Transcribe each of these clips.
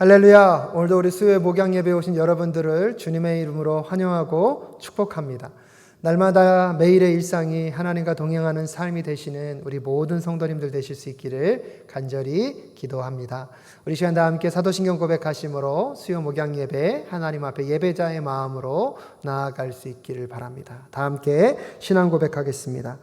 할렐루야! 오늘도 우리 수요일 목양 예배에 오신 여러분들을 주님의 이름으로 환영하고 축복합니다. 날마다 매일의 일상이 하나님과 동행하는 삶이 되시는 우리 모든 성도님들 되실 수 있기를 간절히 기도합니다. 우리 시간 다 함께 사도신경 고백하심으로 수요 목양 예배 하나님 앞에 예배자의 마음으로 나아갈 수 있기를 바랍니다. 다 함께 신앙 고백하겠습니다.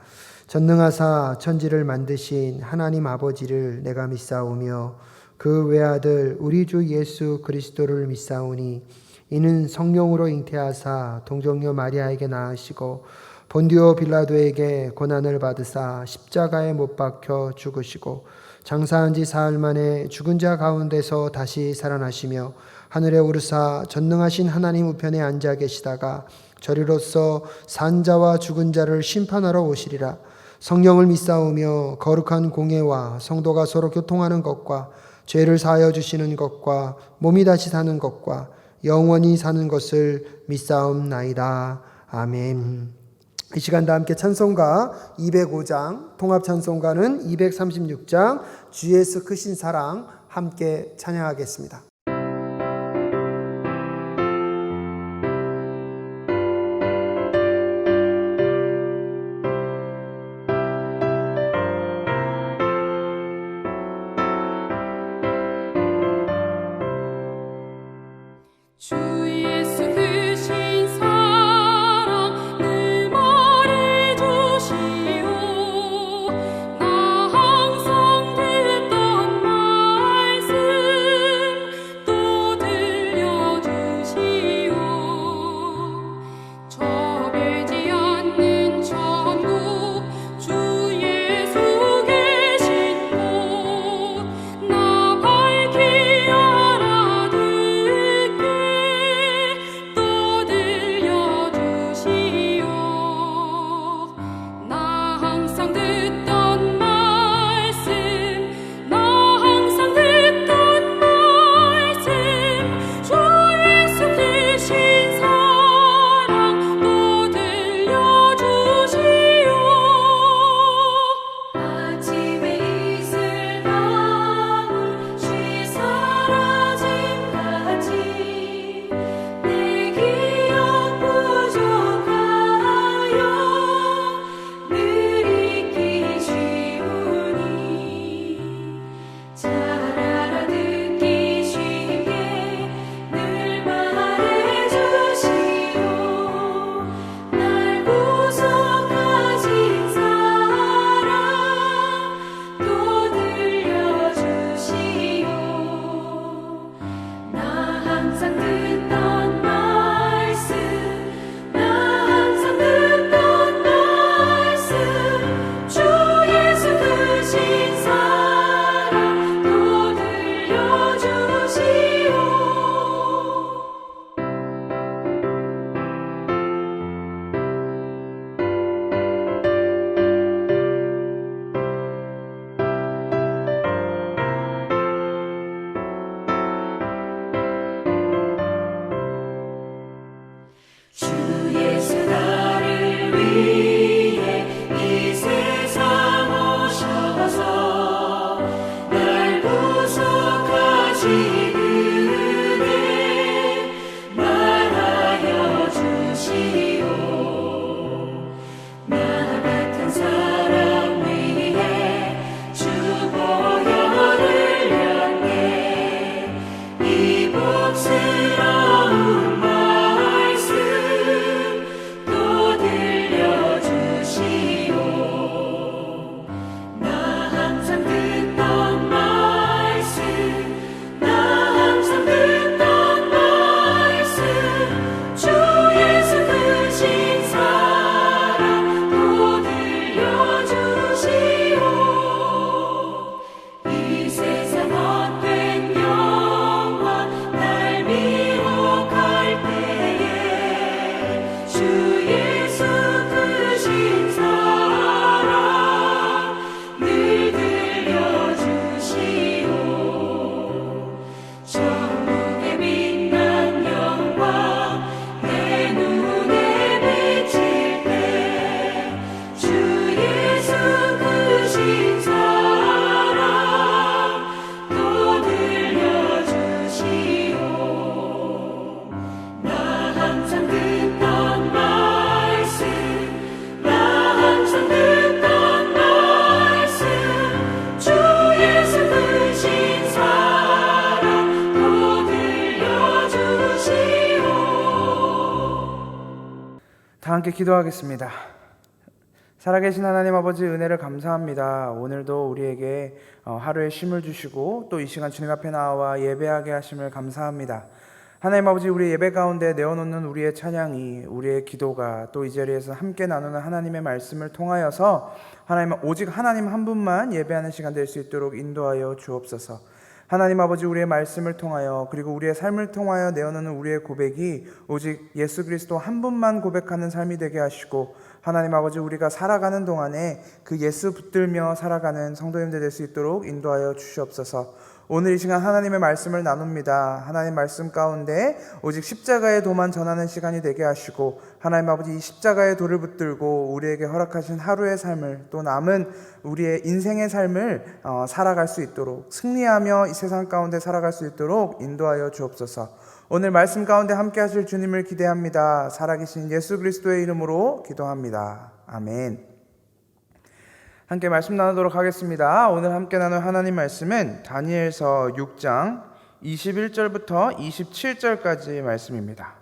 전능하사 천지를 만드신 하나님 아버지를 내가 믿사오며 그 외아들 우리 주 예수 그리스도를 믿사오니 이는 성령으로 잉태하사 동정녀 마리아에게 낳으시고 본디오 빌라도에게 고난을 받으사 십자가에 못 박혀 죽으시고 장사한 지 사흘 만에 죽은 자 가운데서 다시 살아나시며 하늘에 오르사 전능하신 하나님 우편에 앉아 계시다가 저리로서 산 자와 죽은 자를 심판하러 오시리라. 성령을 믿사오며 거룩한 공예와 성도가 서로 교통하는 것과 죄를 사하여 주시는 것과 몸이 다시 사는 것과 영원히 사는 것을 믿사옵나이다. 아멘. 이 시간 다 함께 찬송가 205장, 통합 찬송가는 236장, 주 예수 크신 사랑 함께 찬양하겠습니다. 함께 기도하겠습니다. 살아계신 하나님 아버지, 은혜를 감사합니다. 오늘도 우리에게 하루의 쉼을 주시고 또 이 시간 주님 앞에 나와 예배하게 하심을 감사합니다. 하나님 아버지, 우리 예배 가운데 내어놓는 우리의 찬양이, 우리의 기도가 또 이 자리에서 함께 나누는 하나님의 말씀을 통하여서 하나님, 오직 하나님 한 분만 예배하는 시간 될 수 있도록 인도하여 주옵소서. 하나님 아버지, 우리의 말씀을 통하여 그리고 우리의 삶을 통하여 내어놓는 우리의 고백이 오직 예수 그리스도 한 분만 고백하는 삶이 되게 하시고, 하나님 아버지, 우리가 살아가는 동안에 그 예수 붙들며 살아가는 성도님들 될 수 있도록 인도하여 주시옵소서. 오늘 이 시간 하나님의 말씀을 나눕니다. 하나님 말씀 가운데 오직 십자가의 도만 전하는 시간이 되게 하시고, 하나님 아버지, 이 십자가의 도를 붙들고 우리에게 허락하신 하루의 삶을, 또 남은 우리의 인생의 삶을 살아갈 수 있도록, 승리하며 이 세상 가운데 살아갈 수 있도록 인도하여 주옵소서. 오늘 말씀 가운데 함께 하실 주님을 기대합니다. 살아계신 예수 그리스도의 이름으로 기도합니다. 아멘. 함께 말씀 나누도록 하겠습니다. 오늘 함께 나눌 하나님 말씀은 다니엘서 6장 21절부터 27절까지의 말씀입니다.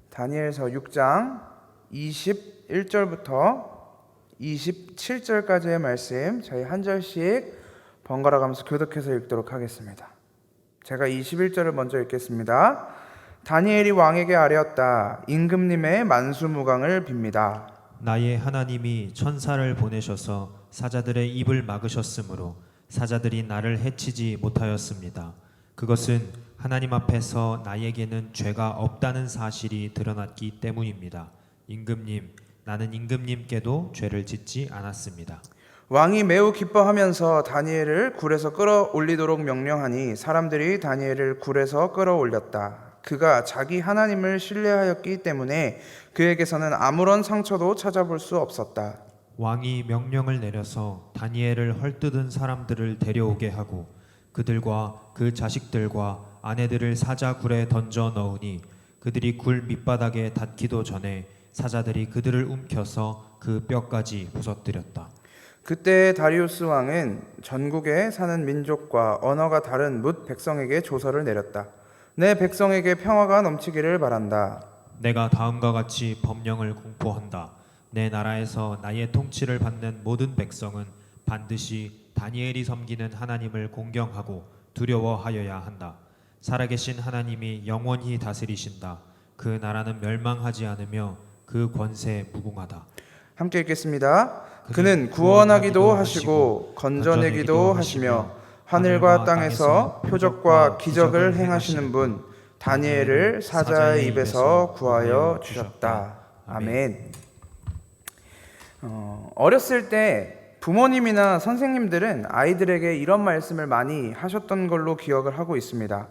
다니엘서 6장 21절부터 27절까지의 말씀, 저희 한 절씩 번갈아 가면서 교독해서 읽도록 하겠습니다. 제가 21절을 먼저 읽겠습니다. 다니엘이 왕에게 아뢰었다. 임금님의 만수무강을 빕니다. 나의 하나님이 천사를 보내셔서 사자들의 입을 막으셨으므로 사자들이 나를 해치지 못하였습니다. 그것은 하나님 앞에서 나에게는 죄가 없다는 사실이 드러났기 때문입니다. 임금님, 나는 임금님께도 죄를 짓지 않았습니다. 왕이 매우 기뻐하면서 다니엘을 굴에서 끌어올리도록 명령하니 사람들이 다니엘을 굴에서 끌어올렸다. 그가 자기 하나님을 신뢰하였기 때문에 그에게서는 아무런 상처도 찾아볼 수 없었다. 왕이 명령을 내려서 다니엘을 헐뜯은 사람들을 데려오게 하고 그들과 그 자식들과 아내들을 사자굴에 던져 넣으니 그들이 굴 밑바닥에 닿기도 전에 사자들이 그들을 움켜서 그 뼈까지 부서뜨렸다. 그때 다리우스 왕은 전국에 사는 민족과 언어가 다른 뭇 백성에게 조서를 내렸다. 내 백성에게 평화가 넘치기를 바란다. 내가 다음과 같이 법령을 공포한다. 내 나라에서 나의 통치를 받는 모든 백성은 반드시 다니엘이 섬기는 하나님을 공경하고 두려워하여야 한다. 살아계신 하나님이 영원히 다스리신다. 그 나라는 멸망하지 않으며 그 권세 무궁하다. 함께 읽겠습니다. 그는 구원하기도 하시고 건져내기도 하시며 하늘과 땅에서 표적과 기적을 행하시는 분 다니엘을 사자의 입에서 구하여 주셨다. 아멘. 어렸을 때 부모님이나 선생님들은 아이들에게 이런 말씀을 많이 하셨던 걸로 기억을 하고 있습니다.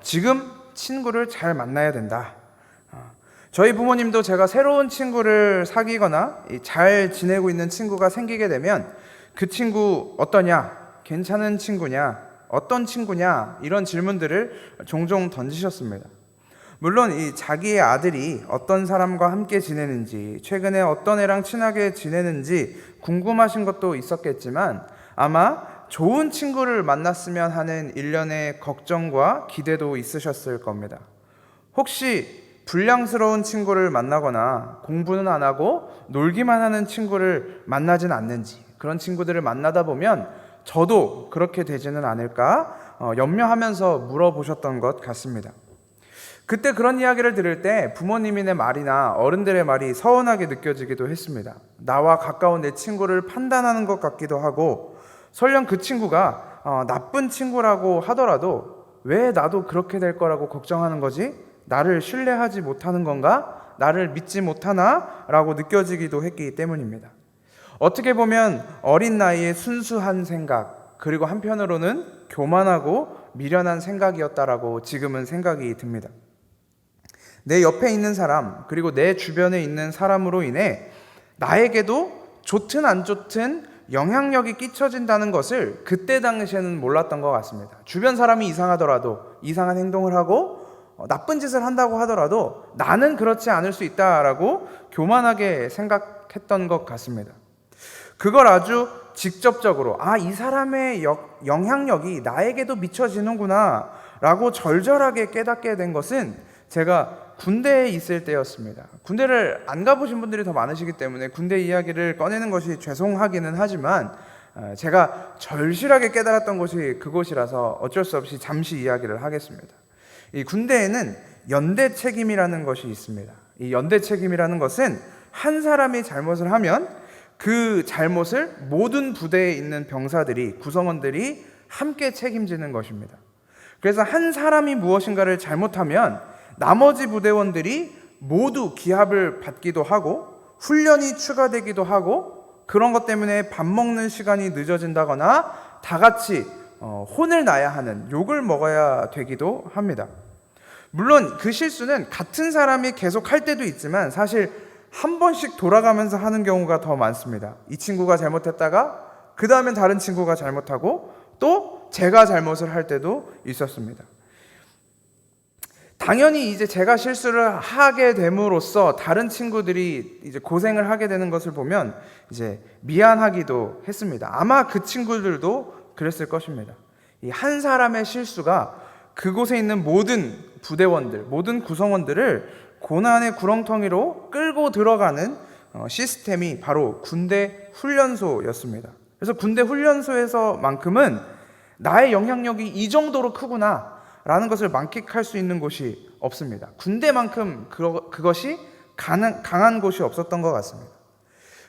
지금 친구를 잘 만나야 된다. 저희 부모님도 제가 새로운 친구를 사귀거나 잘 지내고 있는 친구가 생기게 되면 그 친구 어떠냐? 괜찮은 친구냐? 어떤 친구냐? 이런 질문들을 종종 던지셨습니다. 물론 이 자기의 아들이 어떤 사람과 함께 지내는지, 최근에 어떤 애랑 친하게 지내는지 궁금하신 것도 있었겠지만 아마 좋은 친구를 만났으면 하는 일련의 걱정과 기대도 있으셨을 겁니다. 혹시 불량스러운 친구를 만나거나 공부는 안 하고 놀기만 하는 친구를 만나진 않는지, 그런 친구들을 만나다 보면 저도 그렇게 되지는 않을까 염려하면서 물어보셨던 것 같습니다. 그때 그런 이야기를 들을 때 부모님의 말이나 어른들의 말이 서운하게 느껴지기도 했습니다. 나와 가까운 내 친구를 판단하는 것 같기도 하고, 설령 그 친구가 나쁜 친구라고 하더라도 왜 나도 그렇게 될 거라고 걱정하는 거지? 나를 신뢰하지 못하는 건가? 나를 믿지 못하나? 라고 느껴지기도 했기 때문입니다. 어떻게 보면 어린 나이에 순수한 생각, 그리고 한편으로는 교만하고 미련한 생각이었다라고 지금은 생각이 듭니다. 내 옆에 있는 사람, 그리고 내 주변에 있는 사람으로 인해 나에게도 좋든 안 좋든 영향력이 끼쳐진다는 것을 그때 당시에는 몰랐던 것 같습니다. 주변 사람이 이상하더라도, 이상한 행동을 하고 나쁜 짓을 한다고 하더라도 나는 그렇지 않을 수 있다라고 교만하게 생각했던 것 같습니다. 그걸 아주 직접적으로 이 사람의 영향력이 나에게도 미쳐지는구나 라고 절절하게 깨닫게 된 것은 제가 군대에 있을 때였습니다. 군대를 안 가보신 분들이 더 많으시기 때문에 군대 이야기를 꺼내는 것이 죄송하기는 하지만 제가 절실하게 깨달았던 곳이 그곳이라서 어쩔 수 없이 잠시 이야기를 하겠습니다. 이 군대에는 연대 책임이라는 것이 있습니다. 이 연대 책임이라는 것은 한 사람이 잘못을 하면 그 잘못을 모든 부대에 있는 병사들이, 구성원들이 함께 책임지는 것입니다. 그래서 한 사람이 무엇인가를 잘못하면 나머지 부대원들이 모두 기합을 받기도 하고 훈련이 추가되기도 하고 그런 것 때문에 밥 먹는 시간이 늦어진다거나 다 같이 혼을 나야 하는, 욕을 먹어야 되기도 합니다. 물론 그 실수는 같은 사람이 계속 할 때도 있지만 사실 한 번씩 돌아가면서 하는 경우가 더 많습니다. 이 친구가 잘못했다가 그 다음엔 다른 친구가 잘못하고 또 제가 잘못을 할 때도 있었습니다. 당연히 이제 제가 실수를 하게 됨으로써 다른 친구들이 이제 고생을 하게 되는 것을 보면 이제 미안하기도 했습니다. 아마 그 친구들도 그랬을 것입니다. 이 한 사람의 실수가 그곳에 있는 모든 부대원들, 모든 구성원들을 고난의 구렁텅이로 끌고 들어가는 시스템이 바로 군대 훈련소였습니다. 그래서 군대 훈련소에서만큼은 나의 영향력이 이 정도로 크구나 라는 것을 만끽할 수 있는 곳이 없습니다. 군대만큼 그것이 강한 곳이 없었던 것 같습니다.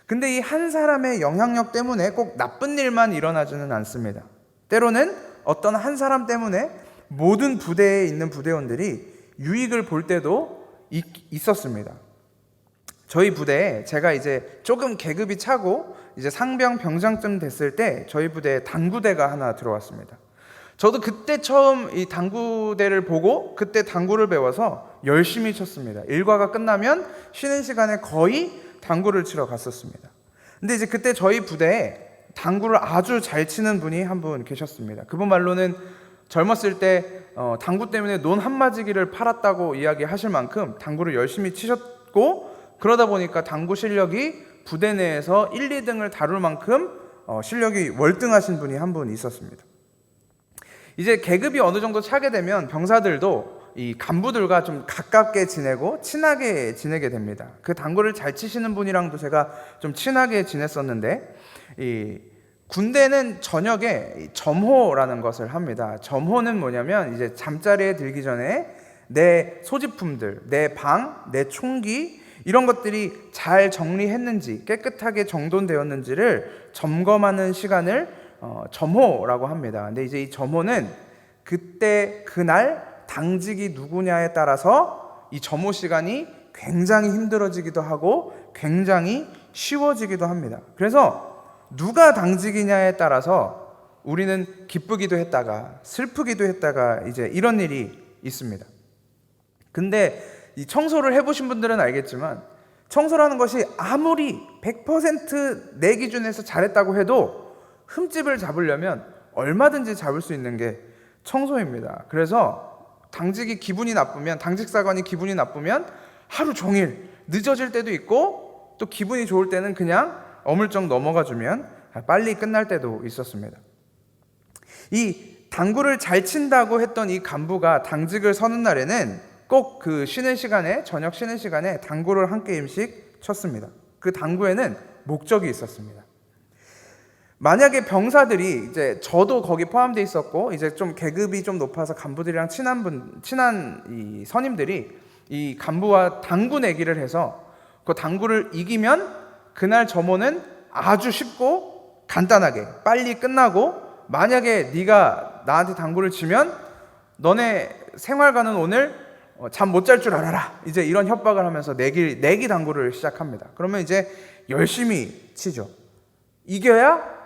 근데 이 한 사람의 영향력 때문에 꼭 나쁜 일만 일어나지는 않습니다. 때로는 어떤 한 사람 때문에 모든 부대에 있는 부대원들이 유익을 볼 때도 있었습니다. 저희 부대에 제가 이제 조금 계급이 차고 이제 상병 병장쯤 됐을 때 저희 부대에 당구대가 하나 들어왔습니다. 저도 그때 처음 이 당구대를 보고 그때 당구를 배워서 열심히 쳤습니다. 일과가 끝나면 쉬는 시간에 거의 당구를 치러 갔었습니다. 근데 이제 그때 저희 부대에 당구를 아주 잘 치는 분이 한 분 계셨습니다. 그분 말로는 젊었을 때 당구 때문에 논 한마지기를 팔았다고 이야기하실 만큼 당구를 열심히 치셨고 그러다 보니까 당구 실력이 부대 내에서 1, 2등을 다룰 만큼 실력이 월등하신 분이 한 분 있었습니다. 이제 계급이 어느 정도 차게 되면 병사들도 이 간부들과 좀 가깝게 지내고 친하게 지내게 됩니다. 그 당구를 잘 치시는 분이랑도 제가 좀 친하게 지냈었는데 이 군대는 저녁에 점호라는 것을 합니다. 점호는 뭐냐면 이제 잠자리에 들기 전에 내 소지품들, 내 방, 내 총기 이런 것들이 잘 정리했는지 깨끗하게 정돈되었는지를 점검하는 시간을 점호라고 합니다. 근데 이제 이 점호는 그때 그날 당직이 누구냐에 따라서 이 점호 시간이 굉장히 힘들어지기도 하고 굉장히 쉬워지기도 합니다. 그래서 누가 당직이냐에 따라서 우리는 기쁘기도 했다가 슬프기도 했다가 이제 이런 일이 있습니다. 근데 이 청소를 해보신 분들은 알겠지만 청소라는 것이 아무리 100% 내 기준에서 잘했다고 해도 흠집을 잡으려면 얼마든지 잡을 수 있는 게 청소입니다. 그래서 당직이 기분이 나쁘면, 당직사관이 기분이 나쁘면 하루 종일 늦어질 때도 있고 또 기분이 좋을 때는 그냥 어물쩍 넘어가 주면 빨리 끝날 때도 있었습니다. 이 당구를 잘 친다고 했던 이 간부가 당직을 서는 날에는 꼭 그 쉬는 시간에, 저녁 쉬는 시간에 당구를 한 게임씩 쳤습니다. 그 당구에는 목적이 있었습니다. 만약에 병사들이 이제 저도 거기 포함되어 있었고 이제 좀 계급이 좀 높아서 간부들이랑 친한 이 선임들이 이 간부와 당구 내기를 해서 그 당구를 이기면 그날 점호는 아주 쉽고 간단하게 빨리 끝나고 만약에 네가 나한테 당구를 치면 너네 생활관은 오늘 잠 못 잘 줄 알아라. 이제 이런 협박을 하면서 내기 당구를 시작합니다. 그러면 이제 열심히 치죠. 이겨야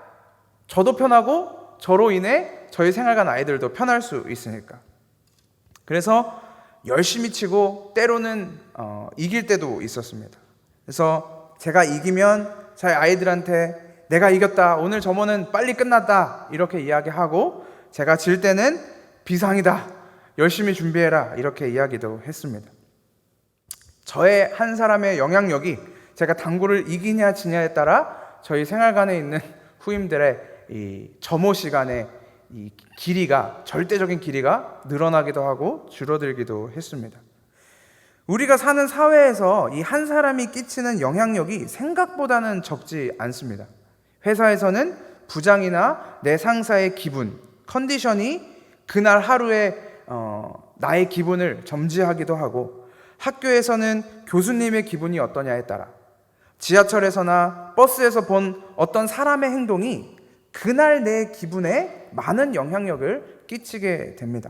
저도 편하고 저로 인해 저희 생활관 아이들도 편할 수 있으니까. 그래서 열심히 치고 때로는 이길 때도 있었습니다. 그래서 제가 이기면 저희 아이들한테 내가 이겼다, 오늘 점호는 빨리 끝났다 이렇게 이야기하고, 제가 질 때는 비상이다, 열심히 준비해라 이렇게 이야기도 했습니다. 저의 한 사람의 영향력이 제가 당구를 이기냐 지냐에 따라 저희 생활관에 있는 후임들의 이 점호 시간의 이 길이가, 절대적인 길이가 늘어나기도 하고 줄어들기도 했습니다. 우리가 사는 사회에서 이 한 사람이 끼치는 영향력이 생각보다는 적지 않습니다. 회사에서는 부장이나 내 상사의 기분, 컨디션이 그날 하루에 나의 기분을 점지하기도 하고, 학교에서는 교수님의 기분이 어떠냐에 따라, 지하철에서나 버스에서 본 어떤 사람의 행동이 그날 내 기분에 많은 영향력을 끼치게 됩니다.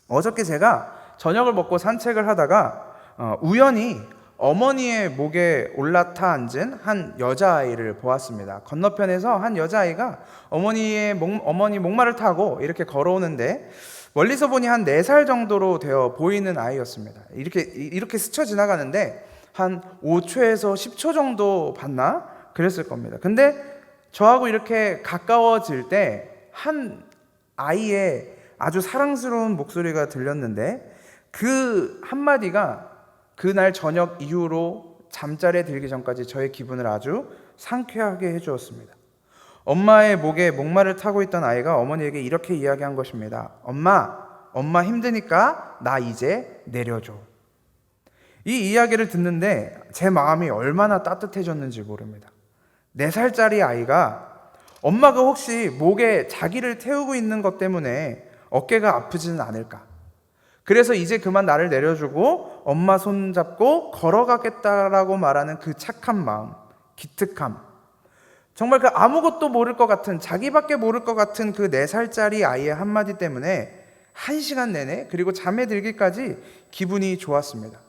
어저께 제가 저녁을 먹고 산책을 하다가 우연히 어머니의 목에 올라타 앉은 한 여자아이를 보았습니다. 건너편에서 한 여자아이가 어머니 목마를 타고 이렇게 걸어오는데, 멀리서 보니 한 4살 정도로 되어 보이는 아이였습니다. 이렇게 스쳐 지나가는데 한 5초에서 10초 정도 봤나? 그랬을 겁니다. 근데 저하고 이렇게 가까워질 때 한 아이의 아주 사랑스러운 목소리가 들렸는데, 그 한마디가 그날 저녁 이후로 잠자리에 들기 전까지 저의 기분을 아주 상쾌하게 해주었습니다. 엄마의 목에 목마를 타고 있던 아이가 어머니에게 이렇게 이야기한 것입니다. 엄마 힘드니까 나 이제 내려줘. 이 이야기를 듣는데 제 마음이 얼마나 따뜻해졌는지 모릅니다. 4살짜리 아이가 엄마가 혹시 목에 자기를 태우고 있는 것 때문에 어깨가 아프지는 않을까, 그래서 이제 그만 나를 내려주고 엄마 손 잡고 걸어가겠다라고 말하는 그 착한 마음, 기특함, 정말 그 아무것도 모를 것 같은, 자기밖에 모를 것 같은 그 4살짜리 아이의 한마디 때문에 1시간 내내, 그리고 잠에 들기까지 기분이 좋았습니다.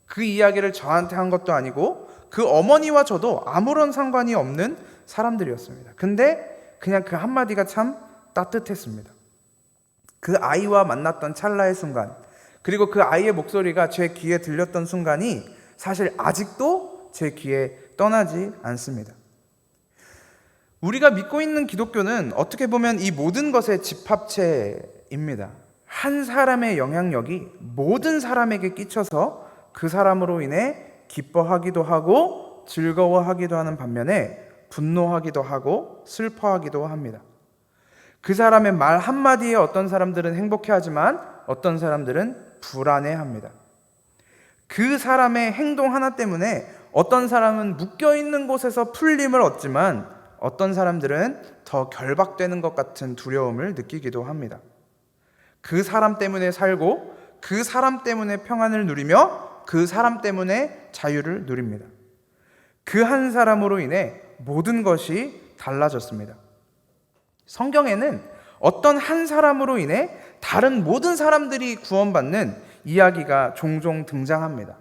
그 이야기를 저한테 한 것도 아니고 그 어머니와 저도 아무런 상관이 없는 사람들이었습니다. 근데 그냥 그 한마디가 참 따뜻했습니다. 그 아이와 만났던 찰나의 순간, 그리고 그 아이의 목소리가 제 귀에 들렸던 순간이 사실 아직도 제 귀에 떠나지 않습니다. 우리가 믿고 있는 기독교는 어떻게 보면 이 모든 것의 집합체입니다. 한 사람의 영향력이 모든 사람에게 끼쳐서 그 사람으로 인해 기뻐하기도 하고 즐거워하기도 하는 반면에 분노하기도 하고 슬퍼하기도 합니다. 그 사람의 말 한마디에 어떤 사람들은 행복해하지만 어떤 사람들은 불안해합니다. 그 사람의 행동 하나 때문에 어떤 사람은 묶여있는 곳에서 풀림을 얻지만 어떤 사람들은 더 결박되는 것 같은 두려움을 느끼기도 합니다. 그 사람 때문에 살고 그 사람 때문에 평안을 누리며 그 사람 때문에 자유를 누립니다. 그 한 사람으로 인해 모든 것이 달라졌습니다. 성경에는 어떤 한 사람으로 인해 다른 모든 사람들이 구원받는 이야기가 종종 등장합니다.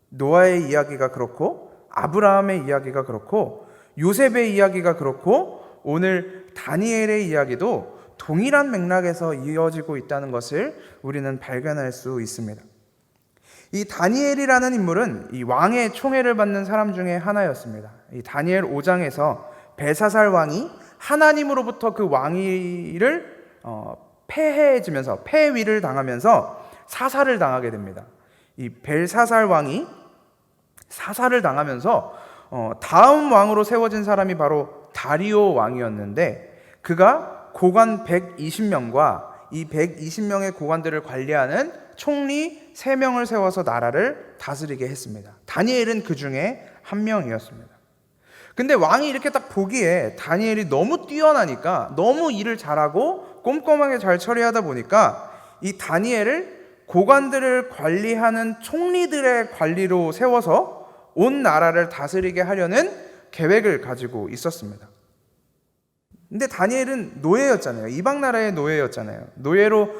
노아의 이야기가 그렇고, 아브라함의 이야기가 그렇고, 요셉의 이야기가 그렇고, 오늘 다니엘의 이야기도 동일한 맥락에서 이어지고 있다는 것을 우리는 발견할 수 있습니다. 이 다니엘이라는 인물은 이 왕의 총애를 받는 사람 중에 하나였습니다. 이 다니엘 5장에서 벨사살 왕이 하나님으로부터 그 왕위를 폐해지면서 폐위를 당하면서 사살을 당하게 됩니다. 이 벨사살 왕이 사살을 당하면서 다음 왕으로 세워진 사람이 바로 다리오 왕이었는데, 그가 고관 120명과 이 120명의 고관들을 관리하는 총리 3명을 세워서 나라를 다스리게 했습니다. 다니엘은 그 중에 한 명이었습니다. 근데 왕이 이렇게 딱 보기에 다니엘이 너무 뛰어나니까, 너무 일을 잘하고 꼼꼼하게 잘 처리하다 보니까 이 다니엘을 고관들을 관리하는 총리들의 관리로 세워서 온 나라를 다스리게 하려는 계획을 가지고 있었습니다. 근데 다니엘은 노예였잖아요. 이방 나라의 노예였잖아요. 노예로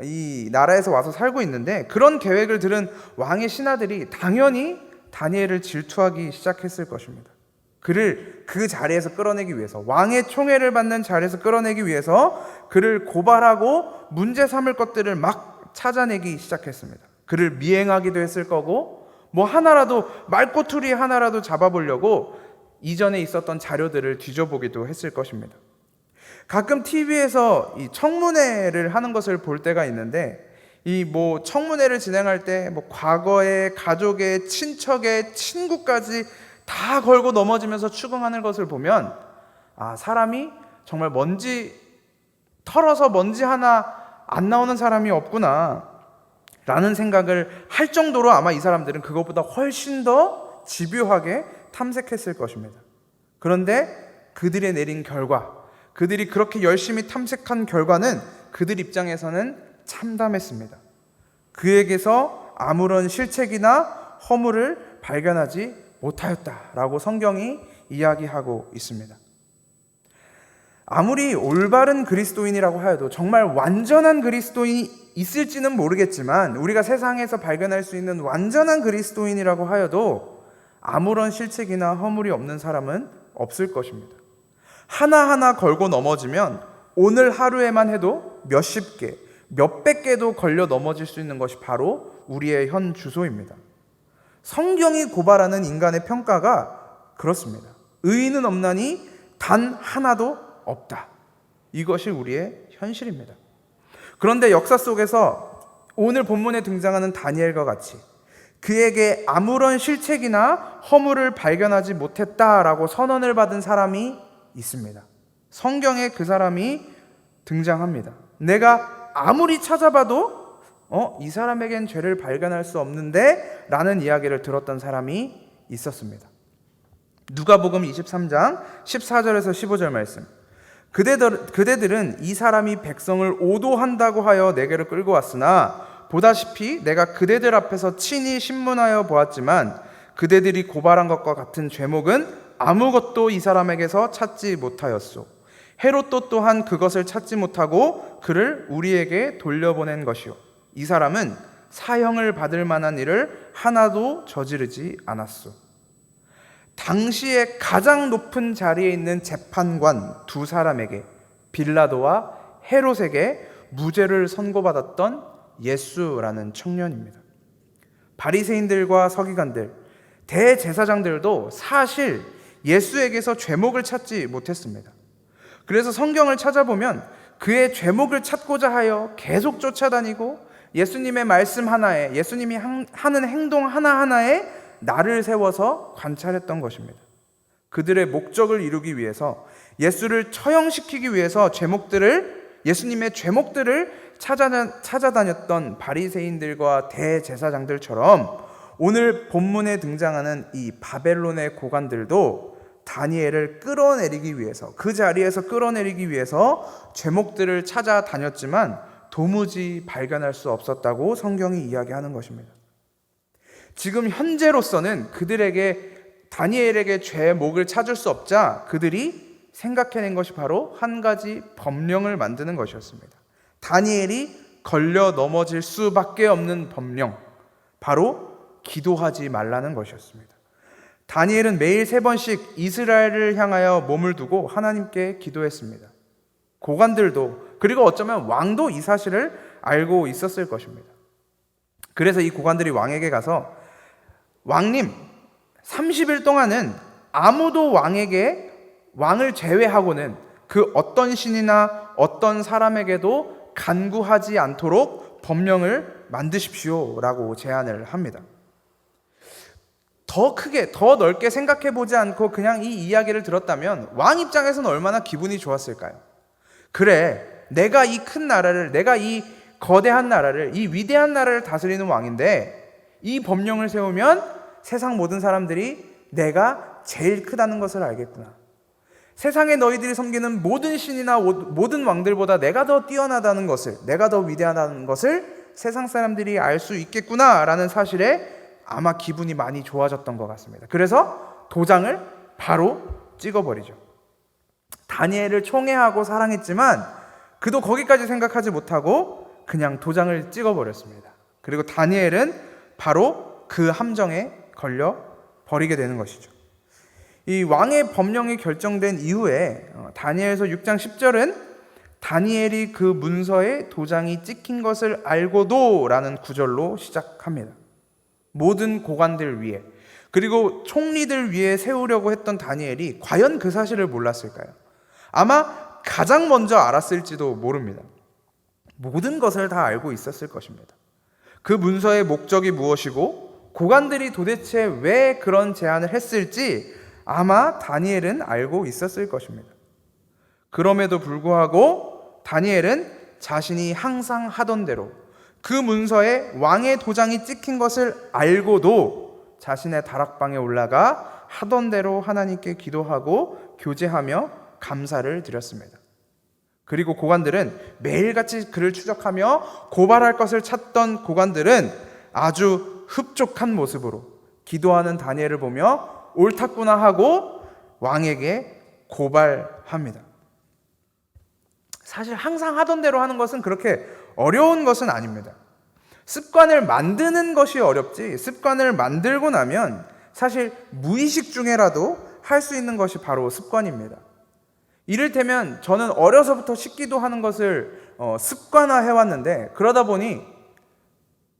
이 나라에서 와서 살고 있는데, 그런 계획을 들은 왕의 신하들이 당연히 다니엘을 질투하기 시작했을 것입니다. 그를 그 자리에서 끌어내기 위해서, 왕의 총애를 받는 자리에서 끌어내기 위해서 그를 고발하고 문제 삼을 것들을 막 찾아내기 시작했습니다. 그를 미행하기도 했을 거고, 뭐 하나라도, 말꼬투리 하나라도 잡아보려고 이전에 있었던 자료들을 뒤져보기도 했을 것입니다. 가끔 TV에서 이 청문회를 하는 것을 볼 때가 있는데, 이 뭐 청문회를 진행할 때 뭐 과거의 가족의, 친척의, 친구까지 다 걸고 넘어지면서 추궁하는 것을 보면, 아, 사람이 정말 먼지 털어서 먼지 하나 안 나오는 사람이 없구나. 라는 생각을 할 정도로 아마 이 사람들은 그것보다 훨씬 더 집요하게 탐색했을 것입니다. 그런데 그들이 내린 결과, 그들이 그렇게 열심히 탐색한 결과는 그들 입장에서는 참담했습니다. 그에게서 아무런 실책이나 허물을 발견하지 못하였다라고 성경이 이야기하고 있습니다. 아무리 올바른 그리스도인이라고 하여도, 정말 완전한 그리스도인이 있을지는 모르겠지만, 우리가 세상에서 발견할 수 있는 완전한 그리스도인이라고 하여도 아무런 실책이나 허물이 없는 사람은 없을 것입니다. 하나하나 걸고 넘어지면 오늘 하루에만 해도 몇십 개, 몇백 개도 걸려 넘어질 수 있는 것이 바로 우리의 현 주소입니다. 성경이 고발하는 인간의 평가가 그렇습니다. 의인은 없나니 단 하나도 없다. 이것이 우리의 현실입니다. 그런데 역사 속에서 오늘 본문에 등장하는 다니엘과 같이 그에게 아무런 실책이나 허물을 발견하지 못했다라고 선언을 받은 사람이 있습니다. 성경에 그 사람이 등장합니다. 내가 아무리 찾아봐도 이 사람에겐 죄를 발견할 수 없는데 라는 이야기를 들었던 사람이 있었습니다. 누가복음 23장 14절에서 15절 말씀. 그대들은 이 사람이 백성을 오도한다고 하여 내게로 끌고 왔으나 보다시피 내가 그대들 앞에서 친히 신문하여 보았지만 그대들이 고발한 것과 같은 죄목은 아무것도 이 사람에게서 찾지 못하였소. 헤롯도 또한 그것을 찾지 못하고 그를 우리에게 돌려보낸 것이요, 이 사람은 사형을 받을 만한 일을 하나도 저지르지 않았소. 당시에 가장 높은 자리에 있는 재판관 두 사람에게, 빌라도와 헤롯에게 무죄를 선고받았던 예수라는 청년입니다. 바리새인들과 서기관들, 대제사장들도 사실 예수에게서 죄목을 찾지 못했습니다. 그래서 성경을 찾아보면 그의 죄목을 찾고자 하여 계속 쫓아다니고 예수님의 말씀 하나에, 예수님이 하는 행동 하나하나에 나를 세워서 관찰했던 것입니다. 그들의 목적을 이루기 위해서, 예수를 처형시키기 위해서 예수님의 죄목들을 찾아다녔던 바리새인들과 대제사장들처럼 오늘 본문에 등장하는 이 바벨론의 고관들도 다니엘을 끌어내리기 위해서, 그 자리에서 끌어내리기 위해서 죄목들을 찾아다녔지만 도무지 발견할 수 없었다고 성경이 이야기하는 것입니다. 지금 현재로서는 다니엘에게 죄목을 찾을 수 없자 그들이 생각해낸 것이 바로 한 가지 법령을 만드는 것이었습니다. 다니엘이 걸려 넘어질 수밖에 없는 법령, 바로 기도하지 말라는 것이었습니다. 다니엘은 매일 3번씩 이스라엘을 향하여 몸을 두고 하나님께 기도했습니다. 고관들도, 그리고 어쩌면 왕도 이 사실을 알고 있었을 것입니다. 그래서 이 고관들이 왕에게 가서, 왕님, 30일 동안은 아무도 왕을 제외하고는 그 어떤 신이나 어떤 사람에게도 간구하지 않도록 법령을 만드십시오 라고 제안을 합니다. 더 크게, 더 넓게 생각해 보지 않고 그냥 이 이야기를 들었다면 왕 입장에서는 얼마나 기분이 좋았을까요? 그래, 내가 이 큰 나라를, 내가 이 거대한 나라를, 이 위대한 나라를 다스리는 왕인데 이 법령을 세우면 세상 모든 사람들이 내가 제일 크다는 것을 알겠구나. 세상에 너희들이 섬기는 모든 신이나 모든 왕들보다 내가 더 뛰어나다는 것을, 내가 더 위대하다는 것을 세상 사람들이 알 수 있겠구나라는 사실에 아마 기분이 많이 좋아졌던 것 같습니다. 그래서 도장을 바로 찍어버리죠. 다니엘을 총애하고 사랑했지만 그도 거기까지 생각하지 못하고 그냥 도장을 찍어버렸습니다. 그리고 다니엘은 바로 그 함정에 걸려 버리게 되는 것이죠. 이 왕의 법령이 결정된 이후에 다니엘서 6장 10절은 다니엘이 그 문서에 도장이 찍힌 것을 알고도 라는 구절로 시작합니다. 모든 고관들 위에, 그리고 총리들 위에 세우려고 했던 다니엘이 과연 그 사실을 몰랐을까요? 아마 가장 먼저 알았을지도 모릅니다. 모든 것을 다 알고 있었을 것입니다. 그 문서의 목적이 무엇이고 고관들이 도대체 왜 그런 제안을 했을지 아마 다니엘은 알고 있었을 것입니다. 그럼에도 불구하고 다니엘은 자신이 항상 하던 대로 그 문서에 왕의 도장이 찍힌 것을 알고도 자신의 다락방에 올라가 하던 대로 하나님께 기도하고 교제하며 감사를 드렸습니다. 그리고 고관들은 매일같이 그를 추적하며 고발할 것을 찾던 고관들은 아주 흡족한 모습으로 기도하는 다니엘을 보며 옳았구나 하고 왕에게 고발합니다. 사실 항상 하던 대로 하는 것은 그렇게 어려운 것은 아닙니다. 습관을 만드는 것이 어렵지, 습관을 만들고 나면 사실 무의식 중에라도 할 수 있는 것이 바로 습관입니다. 이를테면 저는 어려서부터 식기도 하는 것을 습관화해 왔는데, 그러다 보니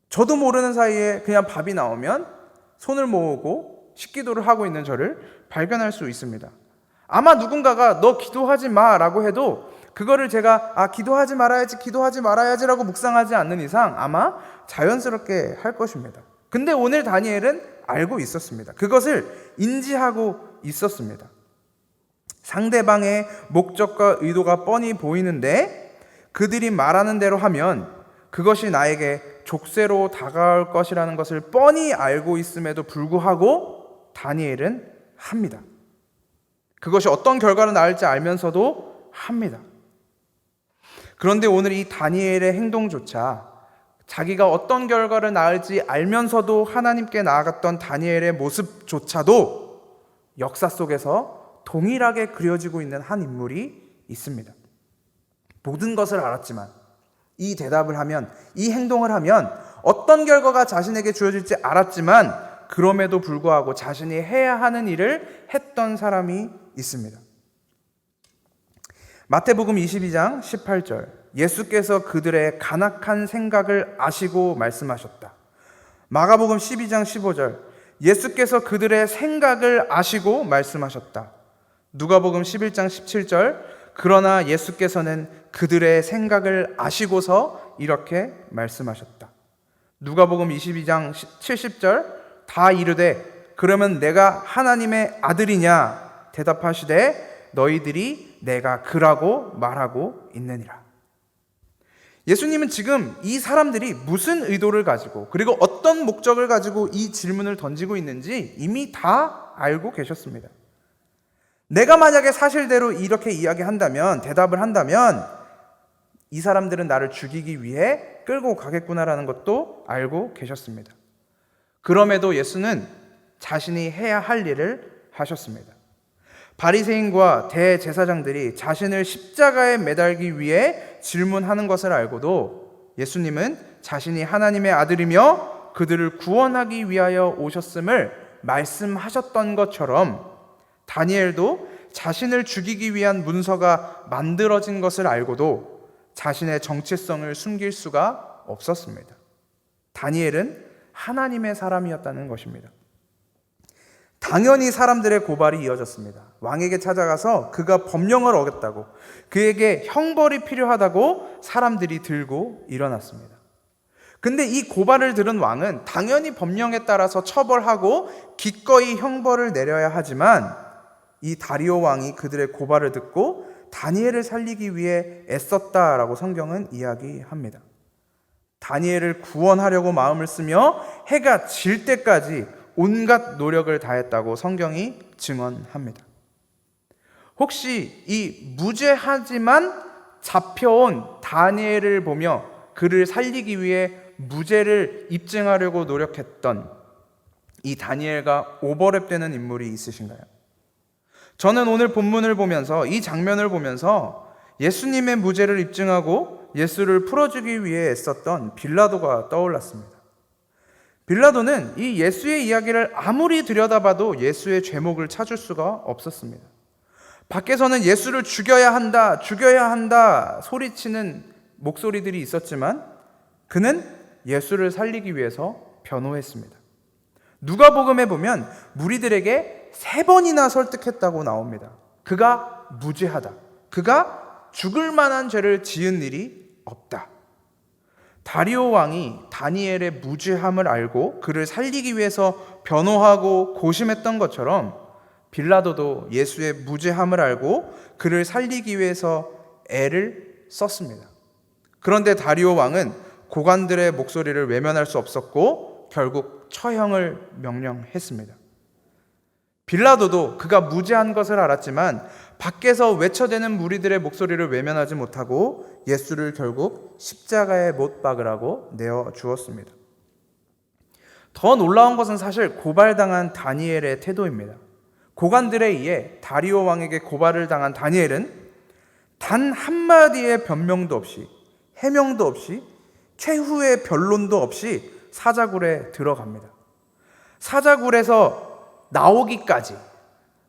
저도 모르는 사이에 그냥 밥이 나오면 손을 모으고 식기도를 하고 있는 저를 발견할 수 있습니다. 아마 누군가가 너 기도하지 마 라고 해도 그거를 제가 기도하지 말아야지 라고 묵상하지 않는 이상 아마 자연스럽게 할 것입니다. 근데 오늘 다니엘은 알고 있었습니다. 그것을 인지하고 있었습니다. 상대방의 목적과 의도가 뻔히 보이는데 그들이 말하는 대로 하면 그것이 나에게 족쇄로 다가올 것이라는 것을 뻔히 알고 있음에도 불구하고 다니엘은 합니다. 그것이 어떤 결과를 낳을지 알면서도 합니다. 그런데 오늘 이 다니엘의 행동조차, 자기가 어떤 결과를 낳을지 알면서도 하나님께 나아갔던 다니엘의 모습조차도 역사 속에서 동일하게 그려지고 있는 한 인물이 있습니다. 모든 것을 알았지만 이 대답을 하면, 이 행동을 하면 어떤 결과가 자신에게 주어질지 알았지만 그럼에도 불구하고 자신이 해야 하는 일을 했던 사람이 있습니다. 마태복음 22장 18절, 예수께서 그들의 간악한 생각을 아시고 말씀하셨다. 마가복음 12장 15절, 예수께서 그들의 생각을 아시고 말씀하셨다. 누가복음 11장 17절, 그러나 예수께서는 그들의 생각을 아시고서 이렇게 말씀하셨다. 누가복음 22장 70절, 다 이르되 그러면 내가 하나님의 아들이냐 대답하시되 너희들이 내가 그라고 말하고 있느니라. 예수님은 지금 이 사람들이 무슨 의도를 가지고 그리고 어떤 목적을 가지고 이 질문을 던지고 있는지 이미 다 알고 계셨습니다. 내가 만약에 사실대로 이렇게 이야기한다면, 대답을 한다면 이 사람들은 나를 죽이기 위해 끌고 가겠구나라는 것도 알고 계셨습니다. 그럼에도 예수는 자신이 해야 할 일을 하셨습니다. 바리새인과 대제사장들이 자신을 십자가에 매달기 위해 질문하는 것을 알고도 예수님은 자신이 하나님의 아들이며 그들을 구원하기 위하여 오셨음을 말씀하셨던 것처럼 다니엘도 자신을 죽이기 위한 문서가 만들어진 것을 알고도 자신의 정체성을 숨길 수가 없었습니다. 다니엘은 하나님의 사람이었다는 것입니다. 당연히 사람들의 고발이 이어졌습니다. 왕에게 찾아가서 그가 법령을 어겼다고, 그에게 형벌이 필요하다고 사람들이 들고 일어났습니다. 근데 이 고발을 들은 왕은 당연히 법령에 따라서 처벌하고 기꺼이 형벌을 내려야 하지만 이 다리오 왕이 그들의 고발을 듣고 다니엘을 살리기 위해 애썼다라고 성경은 이야기합니다. 다니엘을 구원하려고 마음을 쓰며 해가 질 때까지 온갖 노력을 다했다고 성경이 증언합니다. 혹시 이 무죄하지만 잡혀온 다니엘을 보며 그를 살리기 위해 무죄를 입증하려고 노력했던 이 다니엘과 오버랩되는 인물이 있으신가요? 저는 오늘 본문을 보면서, 이 장면을 보면서 예수님의 무죄를 입증하고 예수를 풀어주기 위해 애썼던 빌라도가 떠올랐습니다. 빌라도는 이 예수의 이야기를 아무리 들여다봐도 예수의 죄목을 찾을 수가 없었습니다. 밖에서는 예수를 죽여야 한다 소리치는 목소리들이 있었지만 그는 예수를 살리기 위해서 변호했습니다. 누가복음에 보면 무리들에게 3번이나 설득했다고 나옵니다. 그가 무죄하다. 그가 죽을 만한 죄를 지은 일이 없다. 다리오 왕이 다니엘의 무죄함을 알고 그를 살리기 위해서 변호하고 고심했던 것처럼 빌라도도 예수의 무죄함을 알고 그를 살리기 위해서 애를 썼습니다. 그런데 다리오 왕은 고관들의 목소리를 외면할 수 없었고 결국 처형을 명령했습니다. 빌라도도 그가 무죄한 것을 알았지만 밖에서 외쳐대는 무리들의 목소리를 외면하지 못하고 예수를 결국 십자가에 못 박으라고 내어 주었습니다. 더 놀라운 것은 사실 고발당한 다니엘의 태도입니다. 고관들에 의해 다리오 왕에게 고발을 당한 다니엘은 단 한마디의 변명도 없이 해명도 없이 최후의 변론도 없이 사자굴에 들어갑니다. 사자굴에서 나오기까지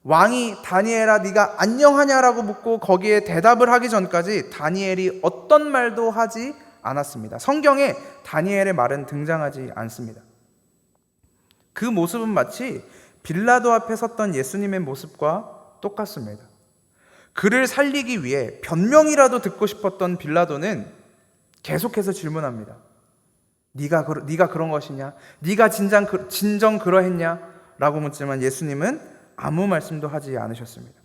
왕이 다니엘아 네가 안녕하냐라고 묻고 거기에 대답을 하기 전까지 다니엘이 어떤 말도 하지 않았습니다. 성경에 다니엘의 말은 등장하지 않습니다. 그 모습은 마치 빌라도 앞에 섰던 예수님의 모습과 똑같습니다. 그를 살리기 위해 변명이라도 듣고 싶었던 빌라도는 계속해서 질문합니다. 네가 그런 것이냐? 네가 진정 그러했냐? 라고 묻지만 예수님은 아무 말씀도 하지 않으셨습니다.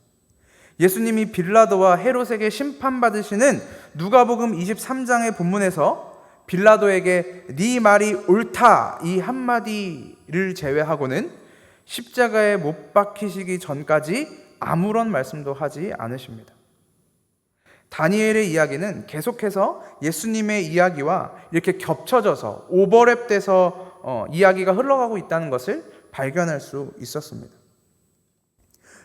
예수님이 빌라도와 헤롯에게 심판받으시는 누가복음 23장의 본문에서 빌라도에게 네 말이 옳다 이 한마디를 제외하고는 십자가에 못 박히시기 전까지 아무런 말씀도 하지 않으십니다. 다니엘의 이야기는 계속해서 예수님의 이야기와 이렇게 겹쳐져서 오버랩돼서 이야기가 흘러가고 있다는 것을 발견할 수 있었습니다.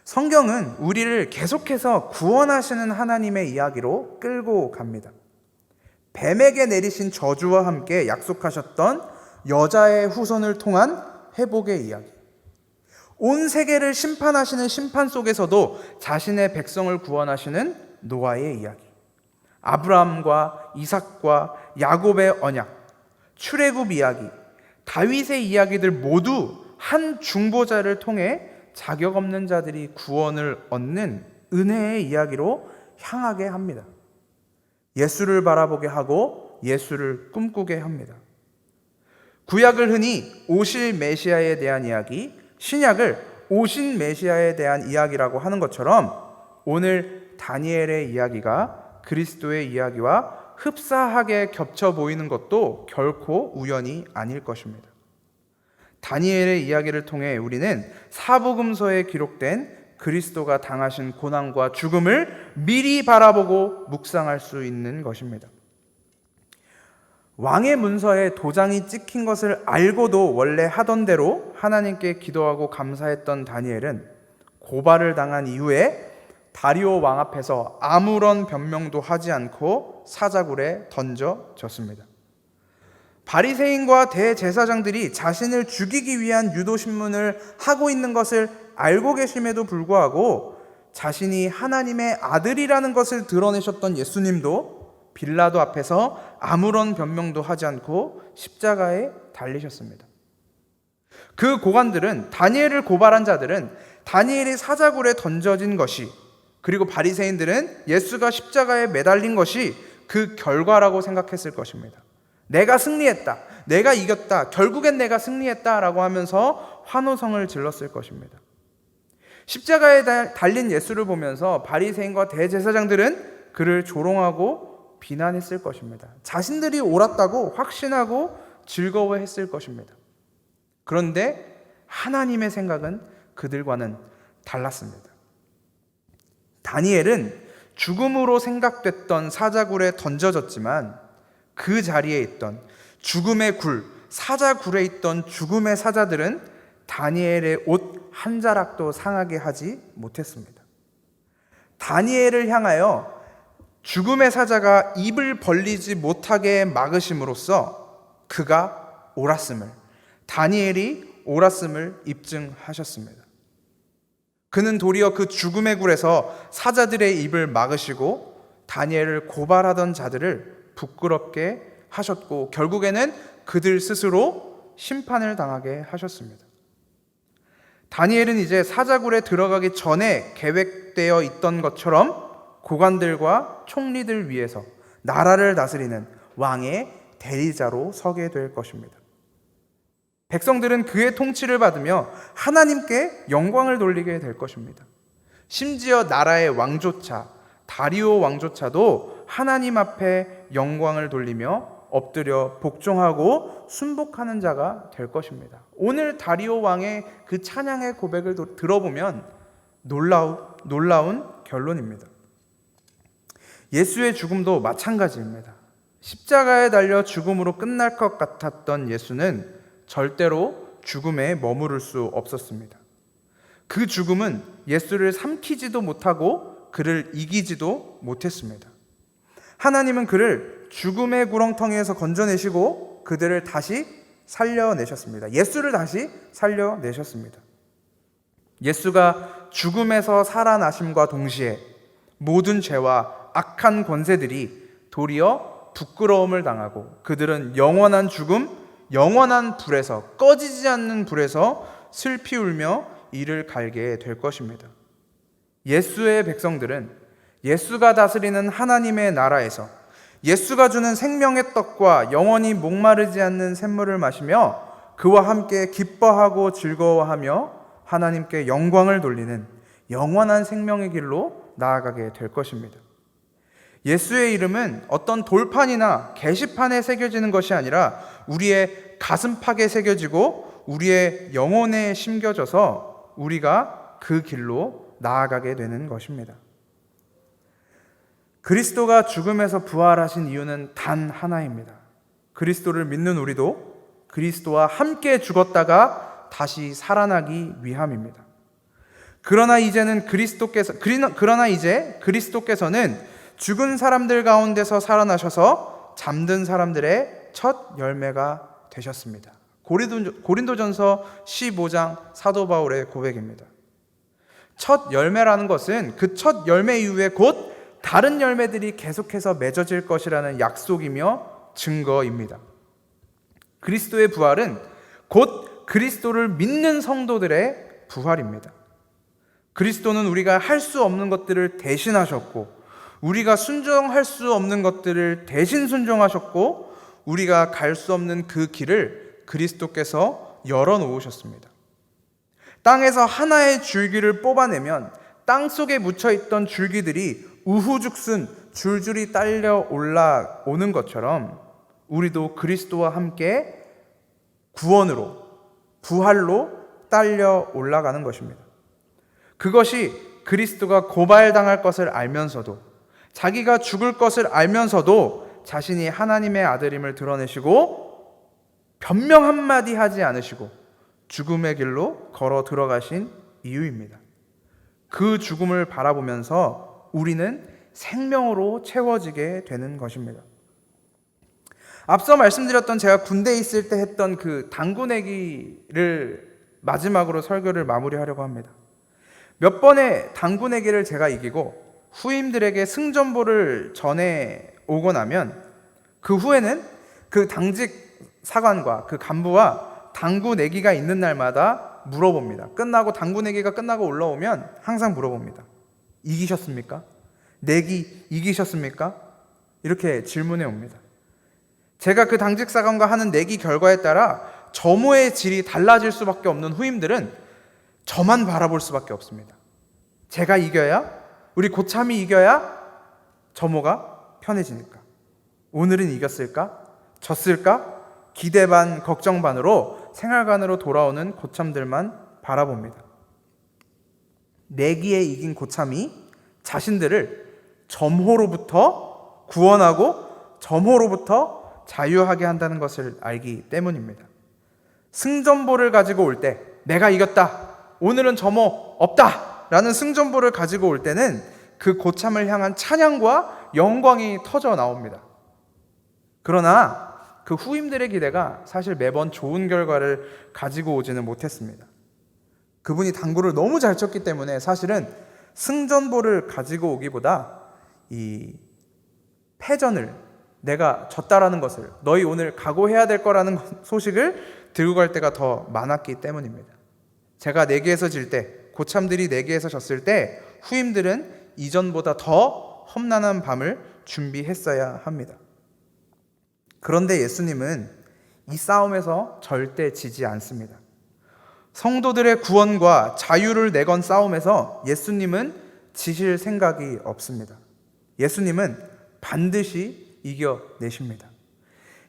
성경은 우리를 계속해서 구원하시는 하나님의 이야기로 끌고 갑니다. 뱀에게 내리신 저주와 함께 약속하셨던 여자의 후손을 통한 회복의 이야기. 온 세계를 심판하시는 심판 속에서도 자신의 백성을 구원하시는 노아의 이야기. 아브라함과 이삭과 야곱의 언약, 출애굽 이야기, 다윗의 이야기들 모두 한 중보자를 통해 자격 없는 자들이 구원을 얻는 은혜의 이야기로 향하게 합니다. 예수를 바라보게 하고 예수를 꿈꾸게 합니다. 구약을 흔히 오실 메시아에 대한 이야기, 신약을 오신 메시아에 대한 이야기라고 하는 것처럼 오늘 다니엘의 이야기가 그리스도의 이야기와 흡사하게 겹쳐 보이는 것도 결코 우연이 아닐 것입니다. 다니엘의 이야기를 통해 우리는 사복음서에 기록된 그리스도가 당하신 고난과 죽음을 미리 바라보고 묵상할 수 있는 것입니다. 왕의 문서에 도장이 찍힌 것을 알고도 원래 하던 대로 하나님께 기도하고 감사했던 다니엘은 고발을 당한 이후에 다리오 왕 앞에서 아무런 변명도 하지 않고 사자굴에 던져졌습니다. 바리새인과 대제사장들이 자신을 죽이기 위한 유도신문을 하고 있는 것을 알고 계심에도 불구하고 자신이 하나님의 아들이라는 것을 드러내셨던 예수님도 빌라도 앞에서 아무런 변명도 하지 않고 십자가에 달리셨습니다. 그 고관들은 다니엘을 고발한 자들은 다니엘이 사자굴에 던져진 것이 그리고 바리새인들은 예수가 십자가에 매달린 것이 그 결과라고 생각했을 것입니다. 내가 승리했다. 내가 이겼다. 결국엔 내가 승리했다라고 하면서 환호성을 질렀을 것입니다. 십자가에 달린 예수를 보면서 바리새인과 대제사장들은 그를 조롱하고 비난했을 것입니다. 자신들이 옳았다고 확신하고 즐거워했을 것입니다. 그런데 하나님의 생각은 그들과는 달랐습니다. 다니엘은 죽음으로 생각됐던 사자굴에 던져졌지만 그 자리에 있던 죽음의 굴, 사자굴에 있던 죽음의 사자들은 다니엘의 옷 한 자락도 상하게 하지 못했습니다. 다니엘을 향하여 죽음의 사자가 입을 벌리지 못하게 막으심으로써 그가 옳았음을, 다니엘이 옳았음을 입증하셨습니다. 그는 도리어 그 죽음의 굴에서 사자들의 입을 막으시고 다니엘을 고발하던 자들을 부끄럽게 하셨고 결국에는 그들 스스로 심판을 당하게 하셨습니다. 다니엘은 이제 사자굴에 들어가기 전에 계획되어 있던 것처럼 고관들과 총리들 위에서 나라를 다스리는 왕의 대리자로 서게 될 것입니다. 백성들은 그의 통치를 받으며 하나님께 영광을 돌리게 될 것입니다. 심지어 나라의 왕조차 다리오 왕조차도 하나님 앞에 영광을 돌리며 엎드려 복종하고 순복하는 자가 될 것입니다. 오늘 다리오 왕의 그 찬양의 고백을 들어보면 놀라운 결론입니다. 예수의 죽음도 마찬가지입니다. 십자가에 달려 죽음으로 끝날 것 같았던 예수는 절대로 죽음에 머무를 수 없었습니다. 그 죽음은 예수를 삼키지도 못하고 그를 이기지도 못했습니다. 하나님은 그를 죽음의 구렁텅이에서 건져내시고 그들을 다시 살려내셨습니다. 예수를 다시 살려내셨습니다. 예수가 죽음에서 살아나심과 동시에 모든 죄와 악한 권세들이 도리어 부끄러움을 당하고 그들은 영원한 죽음, 영원한 불에서, 꺼지지 않는 불에서 슬피 울며 이를 갈게 될 것입니다. 예수의 백성들은 예수가 다스리는 하나님의 나라에서 예수가 주는 생명의 떡과 영원히 목마르지 않는 샘물을 마시며 그와 함께 기뻐하고 즐거워하며 하나님께 영광을 돌리는 영원한 생명의 길로 나아가게 될 것입니다. 예수의 이름은 어떤 돌판이나 게시판에 새겨지는 것이 아니라 우리의 가슴팍에 새겨지고 우리의 영혼에 심겨져서 우리가 그 길로 나아가게 되는 것입니다. 그리스도가 죽음에서 부활하신 이유는 단 하나입니다. 그리스도를 믿는 우리도 그리스도와 함께 죽었다가 다시 살아나기 위함입니다. 그러나 이제 그리스도께서는 죽은 사람들 가운데서 살아나셔서 잠든 사람들의 첫 열매가 되셨습니다. 고린도전서 15장 사도 바울의 고백입니다. 첫 열매라는 것은 그 첫 열매 이후에 곧 다른 열매들이 계속해서 맺어질 것이라는 약속이며 증거입니다. 그리스도의 부활은 곧 그리스도를 믿는 성도들의 부활입니다. 그리스도는 우리가 할 수 없는 것들을 대신하셨고 우리가 순종할 수 없는 것들을 대신 순종하셨고 우리가 갈 수 없는 그 길을 그리스도께서 열어놓으셨습니다. 땅에서 하나의 줄기를 뽑아내면 땅 속에 묻혀있던 줄기들이 우후죽순 줄줄이 딸려 올라오는 것처럼 우리도 그리스도와 함께 구원으로, 부활로 딸려 올라가는 것입니다. 그것이 그리스도가 고발당할 것을 알면서도 자기가 죽을 것을 알면서도 자신이 하나님의 아들임을 드러내시고 변명 한마디 하지 않으시고 죽음의 길로 걸어 들어가신 이유입니다. 그 죽음을 바라보면서 우리는 생명으로 채워지게 되는 것입니다. 앞서 말씀드렸던 제가 군대에 있을 때 했던 그 당구 내기를 마지막으로 설교를 마무리하려고 합니다. 몇 번의 당구 내기를 제가 이기고 후임들에게 승전보를 전해 오고 나면 그 후에는 그 당직 사관과 그 간부와 당구 내기가 있는 날마다 물어봅니다. 당구 내기가 끝나고 올라오면 항상 물어봅니다. 이기셨습니까? 내기 이기셨습니까? 이렇게 질문해 옵니다. 제가 그 당직 사관과 하는 내기 결과에 따라 점호의 질이 달라질 수밖에 없는 후임들은 저만 바라볼 수밖에 없습니다. 제가 이겨야, 우리 고참이 이겨야 점호가 편해지니까. 오늘은 이겼을까? 졌을까? 기대 반, 걱정 반으로 생활관으로 돌아오는 고참들만 바라봅니다. 내기에 이긴 고참이 자신들을 점호로부터 구원하고 점호로부터 자유하게 한다는 것을 알기 때문입니다. 승전보를 가지고 올 때 내가 이겼다, 오늘은 점호 없다 라는 승전보를 가지고 올 때는 그 고참을 향한 찬양과 영광이 터져 나옵니다. 그러나 그 후임들의 기대가 사실 매번 좋은 결과를 가지고 오지는 못했습니다. 그분이 당구를 너무 잘 쳤기 때문에 사실은 승전보를 가지고 오기보다 이 패전을, 내가 졌다라는 것을, 너희 오늘 각오해야 될 거라는 소식을 들고 갈 때가 더 많았기 때문입니다. 제가 내기에서 질 때, 고참들이 내기에서 졌을 때 후임들은 이전보다 더 험난한 밤을 준비했어야 합니다. 그런데 예수님은 이 싸움에서 절대 지지 않습니다. 성도들의 구원과 자유를 내건 싸움에서 예수님은 지실 생각이 없습니다. 예수님은 반드시 이겨내십니다.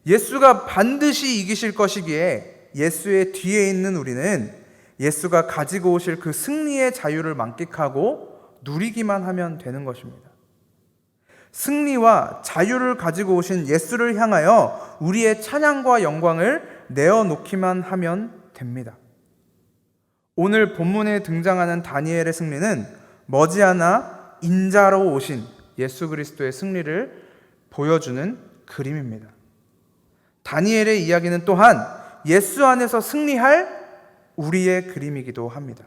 예수가 반드시 이기실 것이기에 예수의 뒤에 있는 우리는 예수가 가지고 오실 그 승리의 자유를 만끽하고 누리기만 하면 되는 것입니다. 승리와 자유를 가지고 오신 예수를 향하여 우리의 찬양과 영광을 내어놓기만 하면 됩니다. 오늘 본문에 등장하는 다니엘의 승리는 머지않아 인자로 오신 예수 그리스도의 승리를 보여주는 그림입니다. 다니엘의 이야기는 또한 예수 안에서 승리할 우리의 그림이기도 합니다.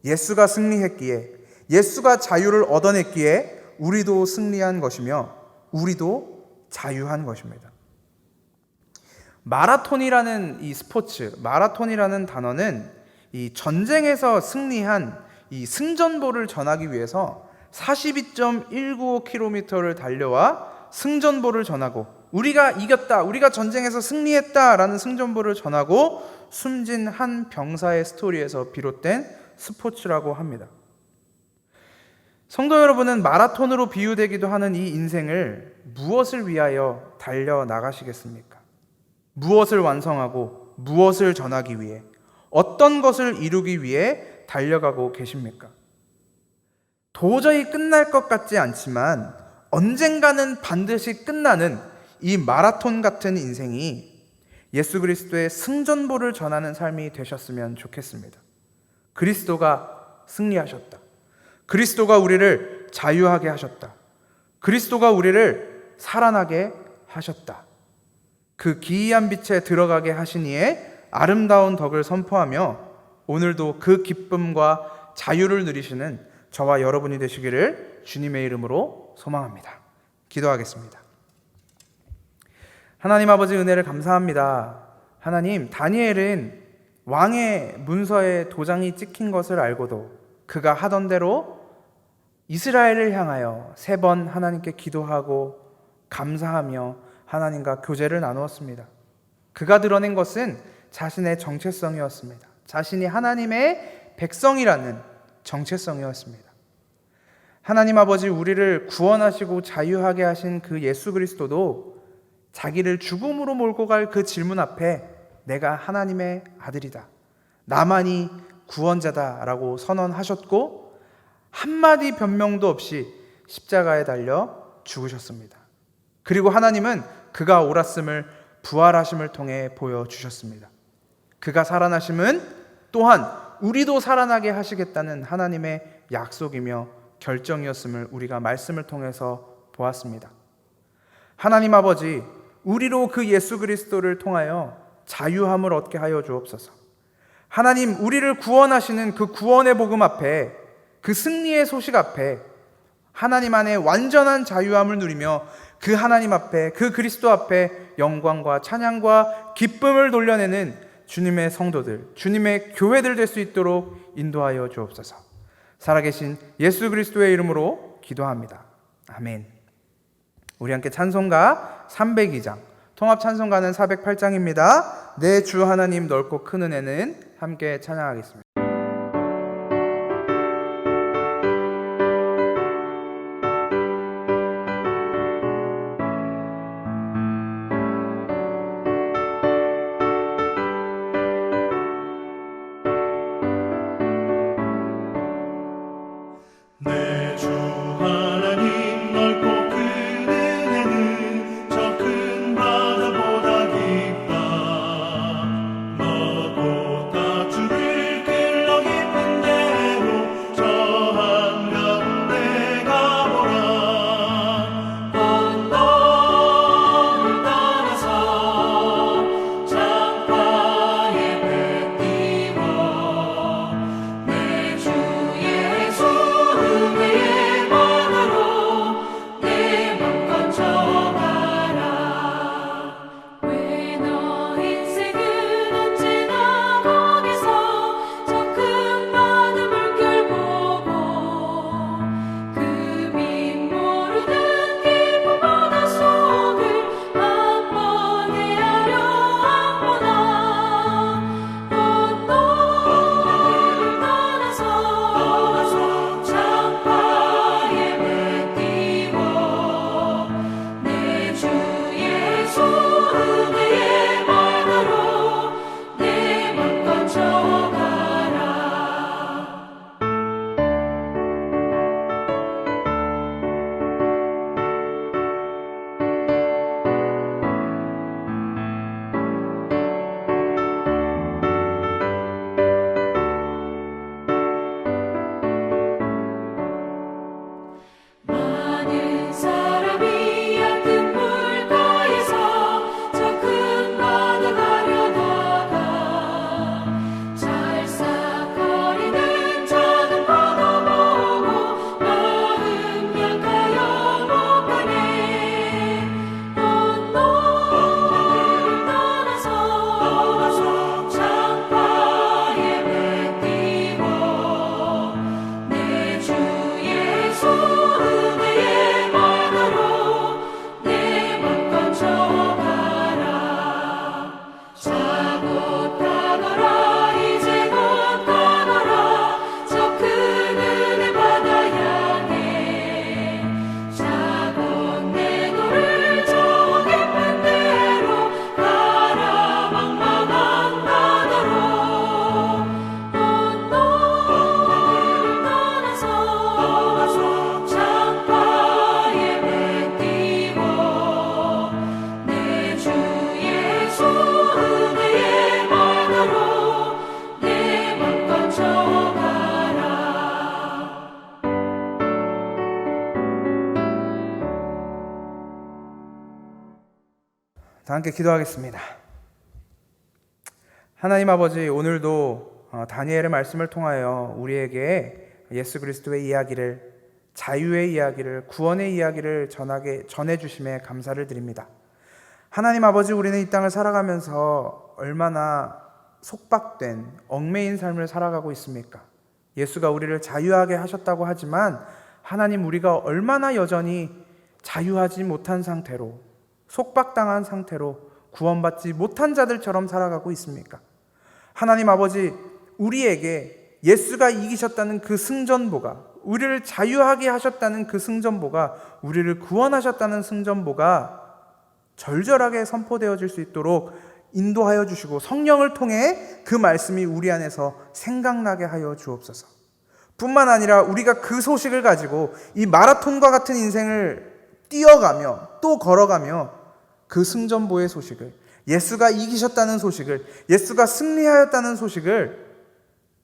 예수가 승리했기에, 예수가 자유를 얻어냈기에 우리도 승리한 것이며 우리도 자유한 것입니다. 마라톤이라는 이 스포츠, 마라톤이라는 단어는 이 전쟁에서 승리한 이 승전보를 전하기 위해서 42.195km를 달려와 승전보를 전하고, 우리가 이겼다, 우리가 전쟁에서 승리했다라는 승전보를 전하고 숨진 한 병사의 스토리에서 비롯된 스포츠라고 합니다. 성도 여러분은 마라톤으로 비유되기도 하는 이 인생을 무엇을 위하여 달려나가시겠습니까? 무엇을 완성하고 무엇을 전하기 위해, 어떤 것을 이루기 위해 달려가고 계십니까? 도저히 끝날 것 같지 않지만 언젠가는 반드시 끝나는 이 마라톤 같은 인생이 예수 그리스도의 승전보를 전하는 삶이 되셨으면 좋겠습니다. 그리스도가 승리하셨다. 그리스도가 우리를 자유하게 하셨다. 그리스도가 우리를 살아나게 하셨다. 그 기이한 빛에 들어가게 하시니에 아름다운 덕을 선포하며 오늘도 그 기쁨과 자유를 누리시는 저와 여러분이 되시기를 주님의 이름으로 소망합니다. 기도하겠습니다. 하나님 아버지, 은혜를 감사합니다. 하나님, 다니엘은 왕의 문서에 도장이 찍힌 것을 알고도 그가 하던 대로 이스라엘을 향하여 3번 하나님께 기도하고 감사하며 하나님과 교제를 나누었습니다. 그가 드러낸 것은 자신의 정체성이었습니다. 자신이 하나님의 백성이라는 정체성이었습니다. 하나님 아버지, 우리를 구원하시고 자유하게 하신 그 예수 그리스도도 자기를 죽음으로 몰고 갈 그 질문 앞에 내가 하나님의 아들이다, 나만이 구원자다 라고 선언하셨고 한마디 변명도 없이 십자가에 달려 죽으셨습니다. 그리고 하나님은 그가 옳았음을 부활하심을 통해 보여주셨습니다. 그가 살아나심은 또한 우리도 살아나게 하시겠다는 하나님의 약속이며 결정이었음을 우리가 말씀을 통해서 보았습니다. 하나님 아버지, 우리로 그 예수 그리스도를 통하여 자유함을 얻게 하여 주옵소서. 하나님, 우리를 구원하시는 그 구원의 복음 앞에, 그 승리의 소식 앞에 하나님 안에 완전한 자유함을 누리며 그 하나님 앞에, 그 그리스도 앞에 영광과 찬양과 기쁨을 돌려내는 주님의 성도들, 주님의 교회들 될 수 있도록 인도하여 주옵소서. 살아계신 예수 그리스도의 이름으로 기도합니다. 아멘. 우리 함께 찬송가 302장, 통합 찬송가는 408장입니다. 내 주 하나님 넓고 큰 은혜는 함께 찬양하겠습니다. 내 주 하나님 넓고 큰 은혜는 저 큰 바다보다 깊다. 너보다 주를 다 함께 기도하겠습니다. 하나님 아버지, 오늘도 다니엘의 말씀을 통하여 우리에게 예수 그리스도의 이야기를, 자유의 이야기를, 구원의 이야기를 전해주심에 감사를 드립니다. 하나님 아버지, 우리는 이 땅을 살아가면서 얼마나 속박된 얽매인 삶을 살아가고 있습니까? 예수가 우리를 자유하게 하셨다고 하지만 하나님, 우리가 얼마나 여전히 자유하지 못한 상태로, 속박당한 상태로 구원받지 못한 자들처럼 살아가고 있습니까? 하나님 아버지, 우리에게 예수가 이기셨다는 그 승전보가, 우리를 자유하게 하셨다는 그 승전보가, 우리를 구원하셨다는 승전보가 절절하게 선포되어질 수 있도록 인도하여 주시고 성령을 통해 그 말씀이 우리 안에서 생각나게 하여 주옵소서. 뿐만 아니라 우리가 그 소식을 가지고 이 마라톤과 같은 인생을 뛰어가며 또 걸어가며 그 승전보의 소식을, 예수가 이기셨다는 소식을, 예수가 승리하였다는 소식을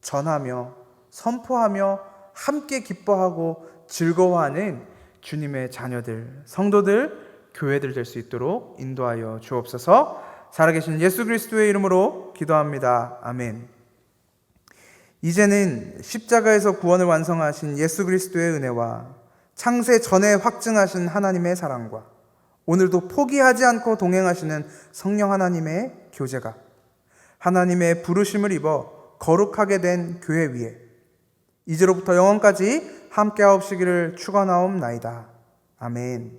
전하며 선포하며 함께 기뻐하고 즐거워하는 주님의 자녀들, 성도들, 교회들 될 수 있도록 인도하여 주옵소서. 살아계신 예수 그리스도의 이름으로 기도합니다. 아멘. 이제는 십자가에서 구원을 완성하신 예수 그리스도의 은혜와 창세 전에 확증하신 하나님의 사랑과 오늘도 포기하지 않고 동행하시는 성령 하나님의 교제가 하나님의 부르심을 입어 거룩하게 된 교회 위에 이제로부터 영원까지 함께하옵시기를 축원하옵나이다. 아멘.